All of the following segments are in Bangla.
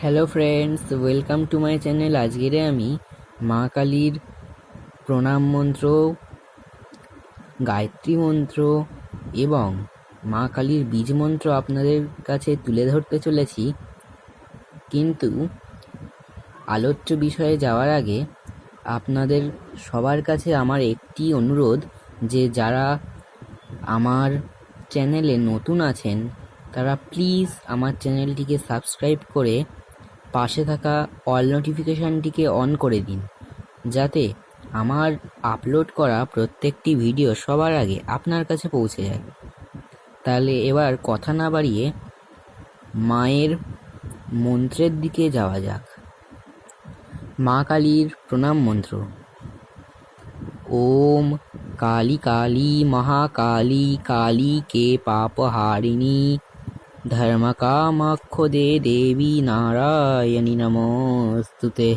Hello friends, welcome to my channel. আজকের আমি মা কালীর প্রণাম মন্ত্র, গায়ত্রী মন্ত্র এবং মা কালীর বীজ মন্ত্র আপনাদের কাছে তুলে ধরতে চলেছি। কিন্তু আলোচ্য বিষয়ে যাওয়ার আগে আপনাদের সবার কাছে আমার একটি অনুরোধ, যে যারা আমার চ্যানেলে নতুন আছেন তারা প্লিজ আমার চ্যানেলটিকে সাবস্ক্রাইব করে পাশে থাকা অল নোটিফিকেশানটিকে অন করে দিন, যাতে আমার আপলোড করা প্রত্যেকটি ভিডিও সবার আগে আপনার কাছে পৌঁছে যায়। তাহলে এবার কথা না বাড়িয়ে মায়ের মন্ত্রের দিকে যাওয়া যাক। মা কালীর প্রণাম মন্ত্র। ওম কালী কালী মহাকালী কালী কে পাপহারিণী ধর্ম কামাক্ষদে দেবী নারায়ণী নমস্তুতে।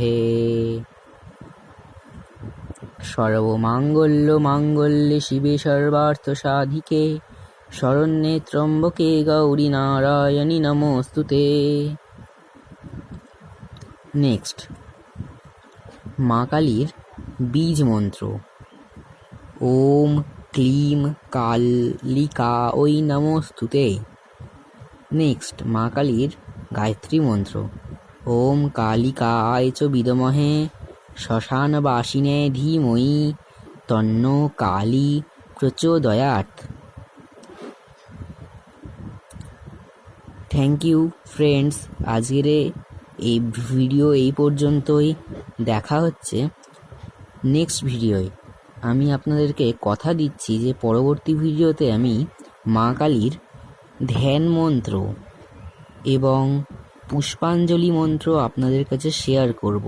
সর্বমাঙ্গল্য মাঙ্গল্যে শিবে সর্বার্থ সাধিকে শরণ্যে ত্র্যম্বকে গৌরী নারায়ণী নমস্তুতে। নেক্সট, মা কালীর বীজ মন্ত্র। ওম ক্লিম কালিকাঐ নমস্তুতে। নেক্সট, মা কালীর গায়ত্রী মন্ত্র। ওম কালিকায় চ বিদ্মহে শ্মশানবাসিনে ধীমহি তন্নো কালী প্রচোদয়াৎ। থ্যাংক ইউ ফ্রেন্ডস, আজকের এই ভিডিও এই পর্যন্তই। দেখা হচ্ছে নেক্সট ভিডিওয়। আমি আপনাদেরকে কথা দিচ্ছি যে পরবর্তী ভিডিওতে আমি মা কালীর ধ্যান মন্ত্র এবং পুষ্পাঞ্জলি মন্ত্র আপনাদের কাছে শেয়ার করব।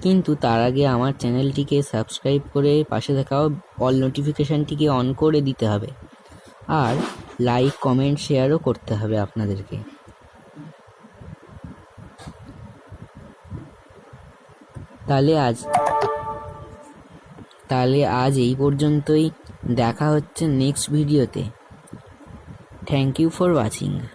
কিন্তু তার আগে আমার চ্যানেলটিকে সাবস্ক্রাইব করে পাশে থাকা অল নোটিফিকেশানটিকে অন করে দিতে হবে, আর লাইক কমেন্ট শেয়ারও করতে হবে আপনাদেরকে। তাহলে আজ এই পর্যন্তই। দেখা হচ্ছে নেক্সট ভিডিওতে। Thank you for watching.